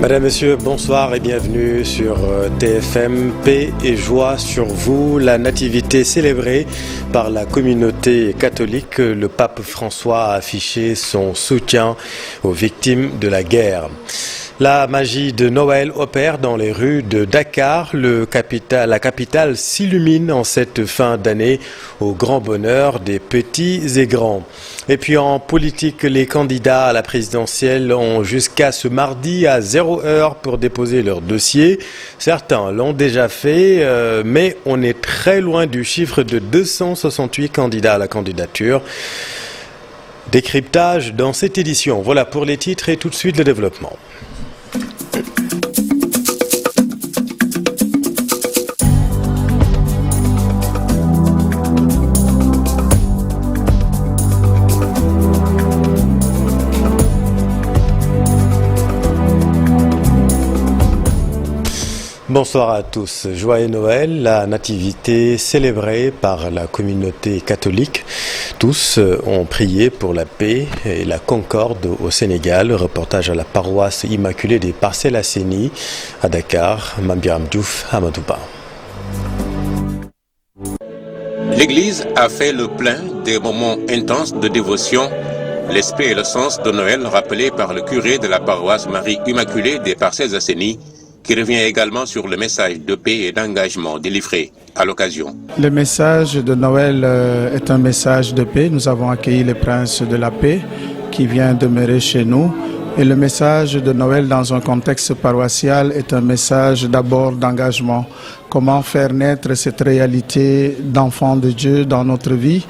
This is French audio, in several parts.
Madame, Monsieur, bonsoir et bienvenue sur TFM. Paix et joie sur vous. La nativité célébrée par la communauté catholique, le pape François a affiché son soutien aux victimes de la guerre. La magie de Noël opère dans les rues de Dakar. La capitale s'illumine en cette fin d'année au grand bonheur des petits et grands. Et puis en politique, les candidats à la présidentielle ont jusqu'à ce mardi à 0h pour déposer leur dossier. Certains l'ont déjà fait, mais on est très loin du chiffre de 268 candidats à la candidature. Décryptage dans cette édition. Voilà pour les titres et tout de suite le développement. Bonsoir à tous. Joyeux Noël, la nativité célébrée par la communauté catholique. Tous ont prié pour la paix et la concorde au Sénégal. Reportage à la paroisse Immaculée des Parcelles Assainies à Dakar. Mambiram Diouf, Amadouba. L'Église a fait le plein des moments intenses de dévotion, l'esprit et le sens de Noël rappelés par le curé de la paroisse Marie Immaculée des Parcelles Assainies, qui revient également sur le message de paix et d'engagement délivré à l'occasion. Le message de Noël est un message de paix. Nous avons accueilli le prince de la paix qui vient demeurer chez nous. Et le message de Noël dans un contexte paroissial est un message d'abord d'engagement. Comment faire naître cette réalité d'enfant de Dieu dans notre vie?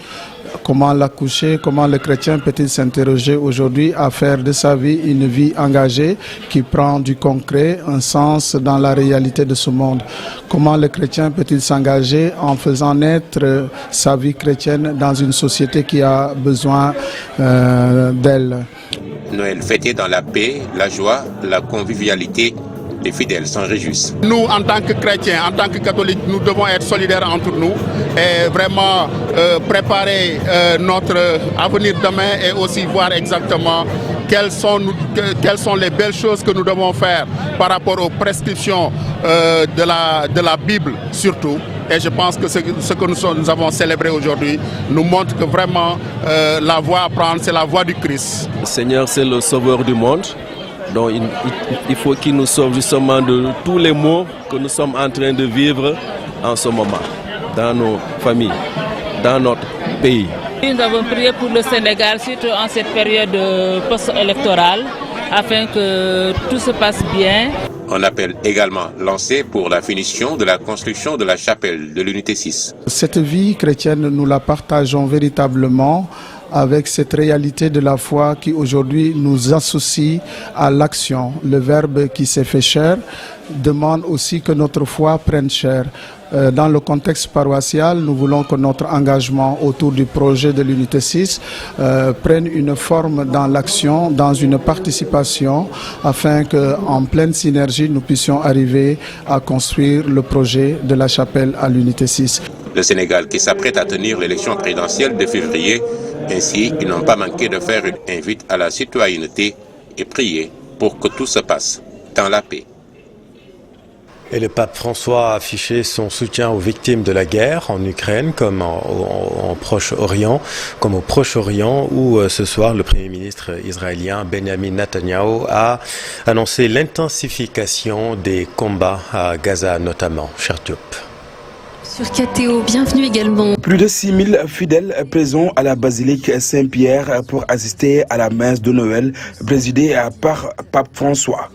Comment l'accoucher? Comment le chrétien peut-il s'interroger aujourd'hui à faire de sa vie une vie engagée qui prend du concret, un sens dans la réalité de ce monde? Comment le chrétien peut-il s'engager en faisant naître sa vie chrétienne dans une société qui a besoin d'elle? Noël fêté dans la paix, la joie, la convivialité. Les fidèles s'en réjouissent. Nous, en tant que chrétiens, en tant que catholiques, nous devons être solidaires entre nous et vraiment préparer notre avenir demain et aussi voir exactement quelles sont les belles choses que nous devons faire par rapport aux prescriptions de la Bible surtout. Et je pense que ce que nous avons célébré aujourd'hui nous montre que vraiment la voie à prendre, c'est la voie du Christ. Le Seigneur, c'est le sauveur du monde. Donc il faut qu'il nous sauve justement de tous les maux que nous sommes en train de vivre en ce moment, dans nos familles, dans notre pays. Nous avons prié pour le Sénégal, surtout en cette période post-électorale, afin que tout se passe bien. Un appel également lancé pour la finition de la construction de la chapelle de l'Unité 6. Cette vie chrétienne, nous la partageons véritablement avec cette réalité de la foi qui aujourd'hui nous associe à l'action. Le Verbe qui s'est fait chair demande aussi que notre foi prenne chair. Dans le contexte paroissial, nous voulons que notre engagement autour du projet de l'Unité 6 prenne une forme dans l'action, dans une participation, afin qu'en pleine synergie, nous puissions arriver à construire le projet de la chapelle à l'Unité 6. Le Sénégal qui s'apprête à tenir l'élection présidentielle de février. Ainsi, ils n'ont pas manqué de faire une invite à la citoyenneté et prier pour que tout se passe dans la paix. Et le pape François a affiché son soutien aux victimes de la guerre en Ukraine comme au Proche-Orient, où ce soir le Premier ministre israélien Benjamin Netanyahu a annoncé l'intensification des combats à Gaza notamment. Cher Diop. Sur KTO, bienvenue également. Plus de 6000 fidèles présents à la basilique Saint-Pierre pour assister à la messe de Noël présidée par Pape François.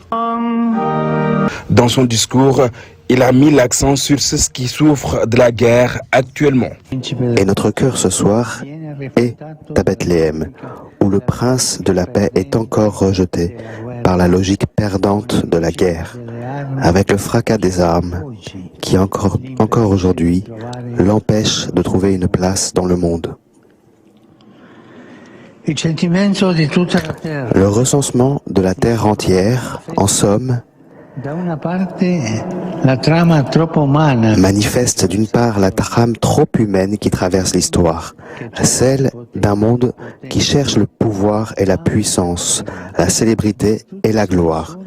Dans son discours, il a mis l'accent sur ceux qui souffrent de la guerre actuellement. Et notre cœur ce soir est à Bethléem, où le prince de la paix est encore rejeté par la logique perdante de la guerre, avec le fracas des armes qui encore aujourd'hui l'empêche de trouver une place dans le monde. Le recensement de la terre entière, en somme, manifeste d'une part la trame trop humaine qui traverse l'histoire, celle d'un monde qui cherche le pouvoir et la puissance, la célébrité et la gloire.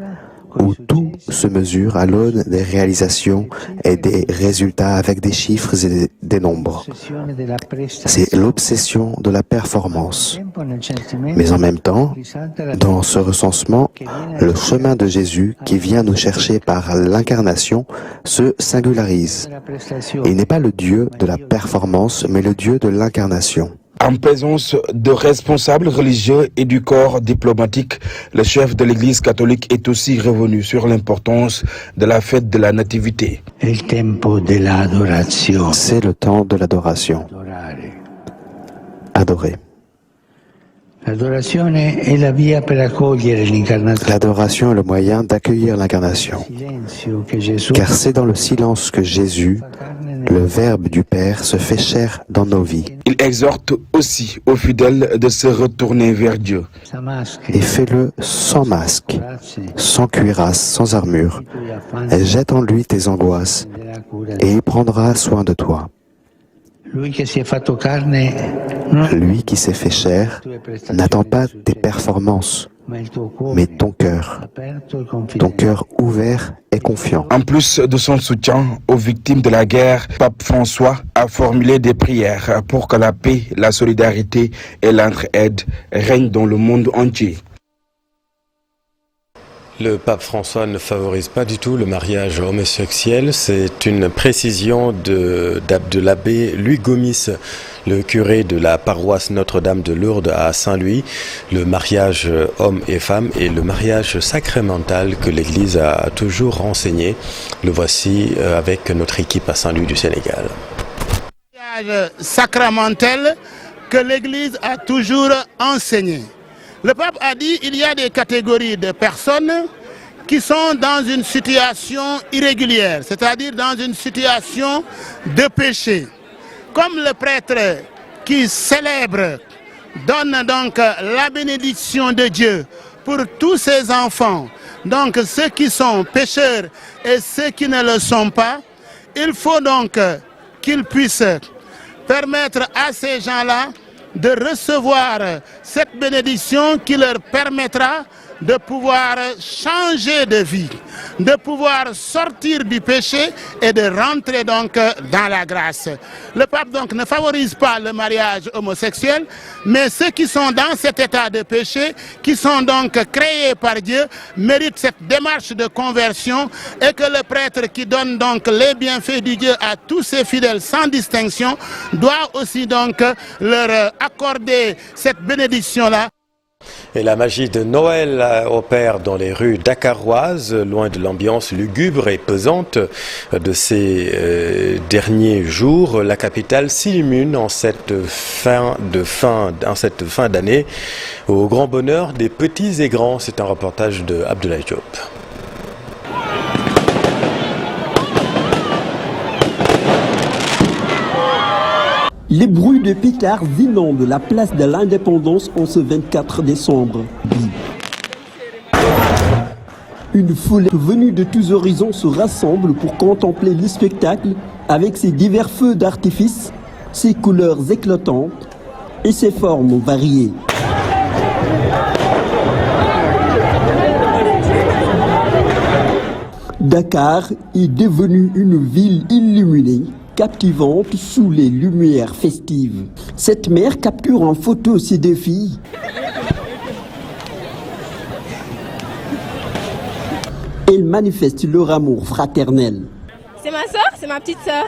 où tout se mesure à l'aune des réalisations et des résultats avec des chiffres et des nombres. C'est l'obsession de la performance. Mais en même temps, dans ce recensement, le chemin de Jésus qui vient nous chercher par l'incarnation se singularise. Il n'est pas le Dieu de la performance, mais le Dieu de l'incarnation. En présence de responsables religieux et du corps diplomatique, le chef de l'Église catholique est aussi revenu sur l'importance de la fête de la Nativité. C'est le temps de l'adoration. Adorer. L'adoration est le moyen d'accueillir l'incarnation. Car c'est dans le silence que Jésus, le Verbe du Père, se fait chair dans nos vies. Il exhorte aussi aux fidèles de se retourner vers Dieu. Et fais-le sans masque, sans cuirasse, sans armure. Et jette en lui tes angoisses, et il prendra soin de toi. Lui qui s'est fait chair n'attend pas tes performances, mais ton cœur ouvert et confiant. En plus de son soutien aux victimes de la guerre, Pape François a formulé des prières pour que la paix, la solidarité et l'entraide règnent dans le monde entier. Le pape François ne favorise pas du tout le mariage homosexuel. C'est une précision de l'abbé Louis Gomis, le curé de la paroisse Notre-Dame de Lourdes à Saint-Louis. Le mariage homme et femme est le mariage sacramental que l'Église a toujours enseigné. Le voici avec notre équipe à Saint-Louis du Sénégal. Le mariage sacramentel que l'Église a toujours enseigné. Le pape a dit qu'il y a des catégories de personnes qui sont dans une situation irrégulière, c'est-à-dire dans une situation de péché. Comme le prêtre qui célèbre, donne donc la bénédiction de Dieu pour tous ses enfants, donc ceux qui sont pécheurs et ceux qui ne le sont pas, il faut donc qu'il puisse permettre à ces gens-là de recevoir cette bénédiction qui leur permettra de pouvoir changer de vie, de pouvoir sortir du péché et de rentrer donc dans la grâce. Le pape donc ne favorise pas le mariage homosexuel, mais ceux qui sont dans cet état de péché, qui sont donc créés par Dieu, méritent cette démarche de conversion et que le prêtre qui donne donc les bienfaits du Dieu à tous ses fidèles sans distinction doit aussi donc leur accorder cette bénédiction-là. Et la magie de Noël opère dans les rues dakaroises, loin de l'ambiance lugubre et pesante de ces derniers jours. La capitale s'illumine en cette fin d'année, au grand bonheur des petits et grands. C'est un reportage de Abdoulaye Diop. Les bruits de pétards inondent la place de l'Indépendance en ce 24 décembre. Une foule venue de tous horizons se rassemble pour contempler le spectacle avec ses divers feux d'artifice, ses couleurs éclatantes et ses formes variées. Dakar est devenue une ville illuminée, captivante sous les lumières festives. Cette mère capture en photo ses deux filles. Elle manifeste leur amour fraternel. C'est ma soeur, c'est ma petite soeur.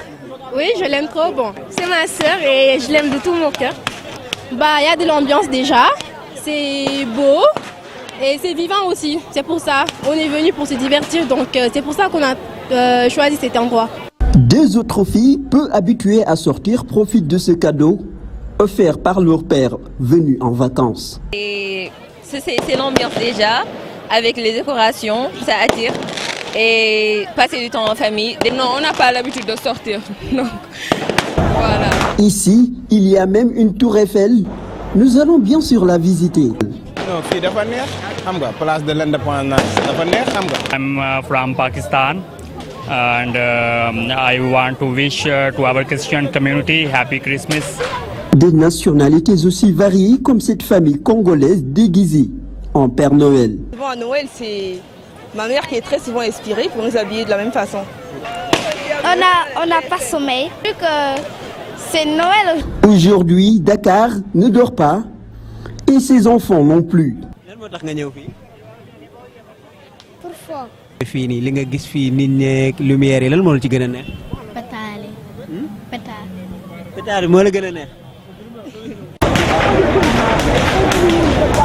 Oui, je l'aime trop. Bon, c'est ma soeur et je l'aime de tout mon cœur. Bah, il y a de l'ambiance déjà. C'est beau et c'est vivant aussi. C'est pour ça, on est venu pour se divertir. Donc, c'est pour ça qu'on a choisi cet endroit. Deux autres filles, peu habituées à sortir, profitent de ce cadeau offert par leur père venu en vacances. C'est l'ambiance déjà, avec les décorations, ça attire. Et passer du temps en famille. Non, on n'a pas l'habitude de sortir. Donc, voilà. Ici, il y a même une tour Eiffel. Nous allons bien sûr la visiter. Place de l'Indépendance. I'm from Pakistan. And I want to wish to our Christian community Happy Christmas. Des nationalités aussi variées comme cette famille congolaise déguisée en Père Noël. Bon, Noël, c'est Ma mère qui est très souvent inspirée pour nous habiller de la même façon. On n'a pas sommeil, vu que c'est Noël. Aujourd'hui, Dakar ne dort pas et ses enfants non plus. Pourquoi? fii nii li nga gis fii nit ñeeg lumière yi lan moo la ci gën a neex. Pétale. Pétale. Pétale moo la gën a neex.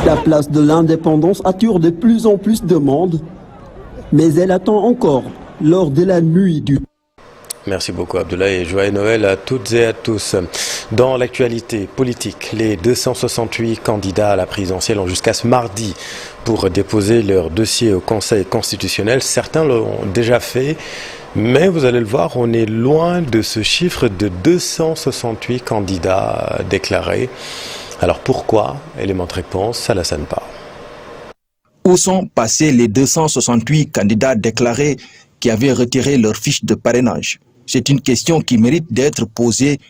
La place de l'Indépendance attire de plus en plus de monde, mais elle attend encore lors de la nuit du... Merci beaucoup Abdoulaye et joyeux Noël à toutes et à tous. Dans l'actualité politique, les 268 candidats à la présidentielle ont jusqu'à ce mardi pour déposer leur dossier au Conseil constitutionnel. Certains l'ont déjà fait, mais vous allez le voir, on est loin de ce chiffre de 268 candidats déclarés. Alors pourquoi? Élément de réponse, Alassane Ba. Où sont passés les 268 candidats déclarés qui avaient retiré leur fiche de parrainage? C'est une question qui mérite d'être posée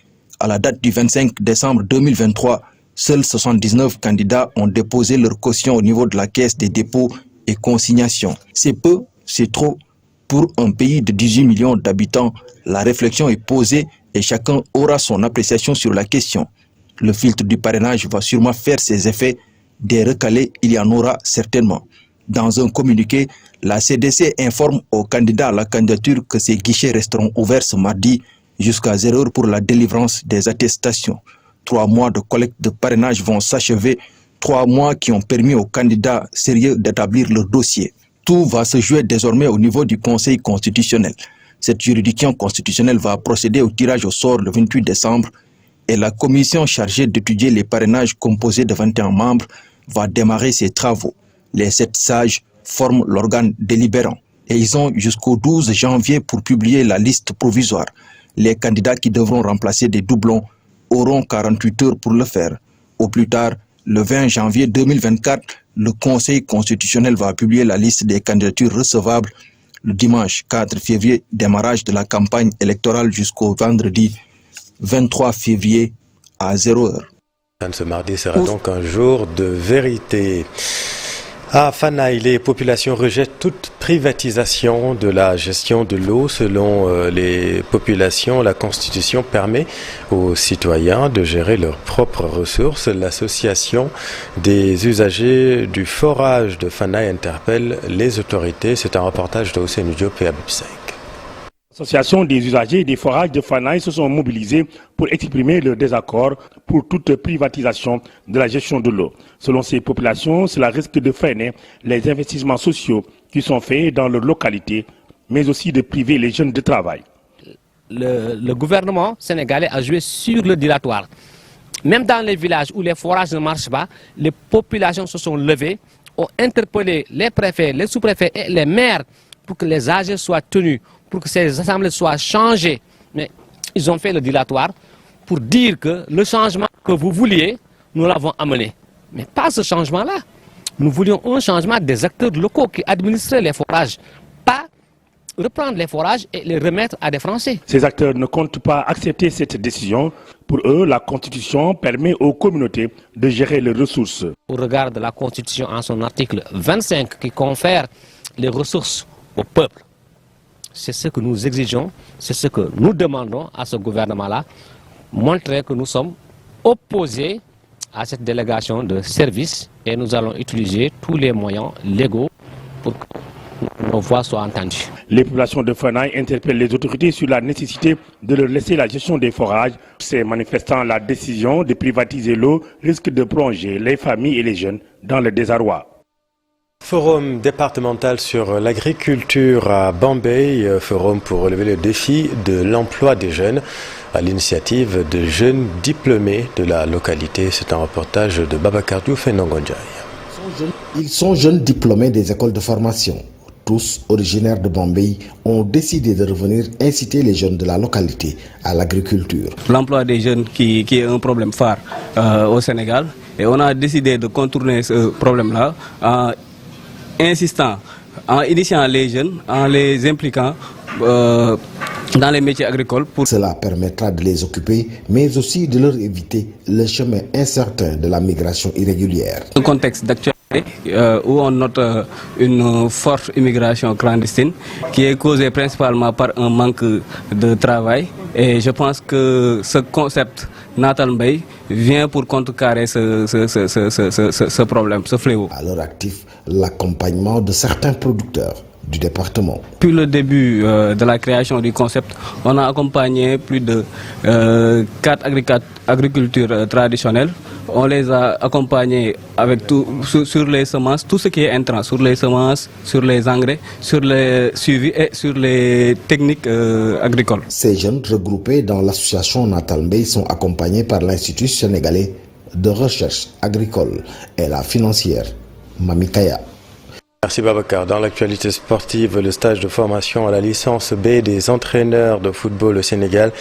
à la date du 25 décembre 2023. Seuls 79 candidats ont déposé leur caution au niveau de la Caisse des dépôts et consignations. C'est peu, c'est trop. Pour un pays de 18 millions d'habitants, la réflexion est posée et chacun aura son appréciation sur la question. Le filtre du parrainage va sûrement faire ses effets. Des recalés, il y en aura certainement. Dans un communiqué, la CDC informe aux candidats à la candidature que ces guichets resteront ouverts ce mardi jusqu'à 0 heure pour la délivrance des attestations. 3 mois de collecte de parrainage vont s'achever, 3 mois qui ont permis aux candidats sérieux d'établir leur dossier. Tout va se jouer désormais au niveau du Conseil constitutionnel. Cette juridiction constitutionnelle va procéder au tirage au sort le 28 décembre et la commission chargée d'étudier les parrainages composés de 21 membres va démarrer ses travaux. Les 7 sages forment l'organe délibérant et ils ont jusqu'au 12 janvier pour publier la liste provisoire. Les candidats qui devront remplacer des doublons auront 48 heures pour le faire. Au plus tard, le 20 janvier 2024, le Conseil constitutionnel va publier la liste des candidatures recevables le dimanche 4 février, démarrage de la campagne électorale jusqu'au vendredi 23 février à 0 heure. Ce mardi sera donc un jour de vérité. À Fanaï, les populations rejettent toute privatisation de la gestion de l'eau. Selon les populations, la Constitution permet aux citoyens de gérer leurs propres ressources. L'association des usagers du forage de Fanaï interpelle les autorités. C'est un reportage de Ousseynou Diop et Abib Seck. L'association des usagers des forages de Fanaï se sont mobilisés pour exprimer leur désaccord pour toute privatisation de la gestion de l'eau. Selon ces populations, cela risque de freiner les investissements sociaux qui sont faits dans leur localité, mais aussi de priver les jeunes de travail. Le gouvernement sénégalais a joué sur le dilatoire. Même dans les villages où les forages ne marchent pas, les populations se sont levées, ont interpellé les préfets, les sous-préfets et les maires pour que les âgés soient tenus, pour que ces assemblées soient changées. Mais ils ont fait le dilatoire pour dire que le changement que vous vouliez, nous l'avons amené. Mais pas ce changement-là. Nous voulions un changement des acteurs locaux qui administraient les forages, pas reprendre les forages et les remettre à des Français. Ces acteurs ne comptent pas accepter cette décision. Pour eux, la Constitution permet aux communautés de gérer les ressources. Au regard de la Constitution en son article 25 qui confère les ressources au peuple, c'est ce que nous exigeons, c'est ce que nous demandons à ce gouvernement-là, montrer que nous sommes opposés à cette délégation de services et nous allons utiliser tous les moyens légaux pour que nos voix soient entendues. Les populations de Fanaï interpellent les autorités sur la nécessité de leur laisser la gestion des forages. Ces manifestants, la décision de privatiser l'eau risque de plonger les familles et les jeunes dans le désarroi. Forum départemental sur l'agriculture à Bambey, forum pour relever le défi de l'emploi des jeunes à l'initiative de jeunes diplômés de la localité. C'est un reportage de Babacar Diouf et Nongonjaï. Ils sont jeunes diplômés des écoles de formation. Tous originaires de Bambey ont décidé de revenir inciter les jeunes de la localité à l'agriculture. L'emploi des jeunes qui est un problème phare au Sénégal et on a décidé de contourner ce problème-là en insistant, en initiant les jeunes, en les impliquant dans les métiers agricoles. Cela permettra de les occuper, mais aussi de leur éviter le chemin incertain de la migration irrégulière. Le contexte d'actualité où on note une forte immigration clandestine qui est causée principalement par un manque de travail. Et je pense que ce concept Natal Mbaye vient pour contrecarrer ce problème, ce fléau. À l'heure active, l'accompagnement de certains producteurs du département. Depuis le début de la création du concept, on a accompagné plus de 4 agricultures traditionnelles. On les a accompagnés avec tout, sur les semences, tout ce qui est intrant, sur les semences, sur les engrais, sur les suivis et sur les techniques agricoles. Ces jeunes regroupés dans l'association Natal Mbaye sont accompagnés par l'Institut sénégalais de recherche agricole et la financière Mamikaya. Merci Babacar. Dans l'actualité sportive, le stage de formation à la licence B des entraîneurs de football au Sénégal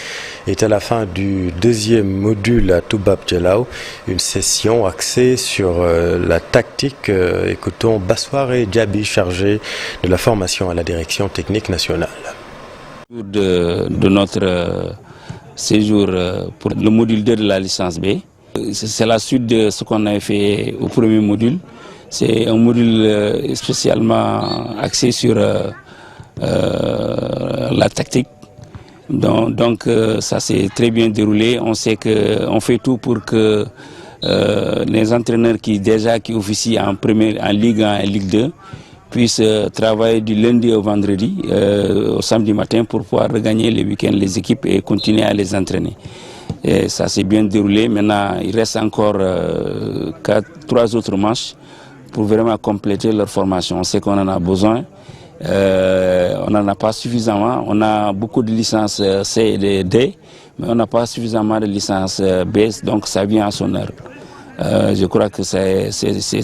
est à la fin du deuxième module à Toubab Djalaw. Une session axée sur la tactique. Écoutons Bassoire Diaby, chargé de la formation à la direction technique nationale. De notre séjour pour le module 2 de la licence B, c'est la suite de ce qu'on avait fait au premier module. C'est un module spécialement axé sur la tactique. Donc ça s'est très bien déroulé. On sait qu'on fait tout pour que les entraîneurs qui officient en Ligue 1 et Ligue 2 puissent travailler du lundi au vendredi, au samedi matin, pour pouvoir regagner les week-ends les équipes et continuer à les entraîner. Et ça s'est bien déroulé. Maintenant, il reste encore 3 autres matchs pour vraiment compléter leur formation. On sait qu'on en a besoin, on n'en a pas suffisamment. On a beaucoup de licences C et D, mais on n'a pas suffisamment de licences B, donc ça vient à son heure. Je crois que c'est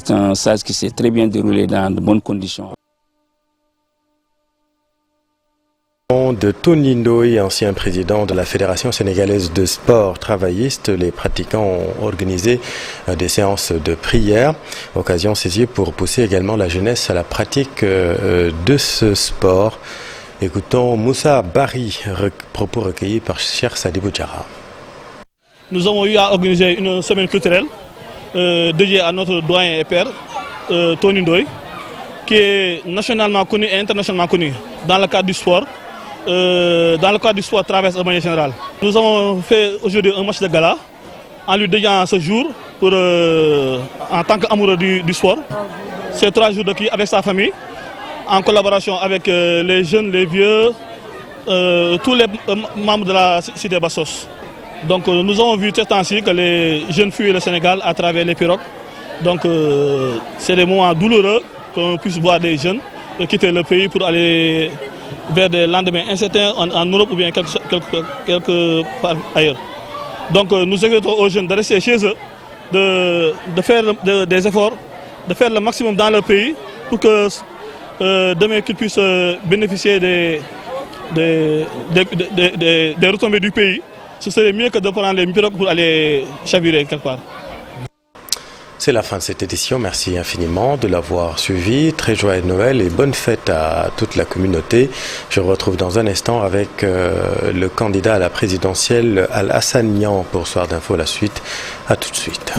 un stage qui s'est très bien déroulé dans de bonnes conditions. De Tony Ndoye, ancien président de la Fédération sénégalaise de sport travailliste, les pratiquants ont organisé des séances de prière, occasion saisie pour pousser également la jeunesse à la pratique de ce sport. Écoutons Moussa Bari, propos recueillis par Cheikh Sadibou Diarra. Nous avons eu à organiser une semaine culturelle dédiée à notre doyen et père, Tony Ndoye, qui est nationalement connu et internationalement connu dans le cadre du sport. Dans le cadre du sport traverse de manière générale. Nous avons fait aujourd'hui un match de gala en lui dédiant ce jour en tant qu'amoureux du sport. Ces 3 jours de qui avec sa famille, en collaboration avec les jeunes, les vieux, tous les membres de la cité Bassos. Donc nous avons vu ces temps-ci que les jeunes fuient le Sénégal à travers les pirogues. Donc c'est des moments douloureux qu'on puisse voir des jeunes quitter le pays pour aller vers des lendemains incertains en Europe ou bien quelque part ailleurs. Donc nous invitons aux jeunes de rester chez eux, de faire des efforts, de faire le maximum dans leur pays pour que demain qu'ils puissent bénéficier des retombées du pays. Ce serait mieux que de prendre les pirogues pour aller chavirer quelque part. C'est la fin de cette édition. Merci infiniment de l'avoir suivi. Très joyeux Noël et bonne fête à toute la communauté. Je vous retrouve dans un instant avec le candidat à la présidentielle Al-Hassan Niang pour Soir d'Info. La suite, à tout de suite.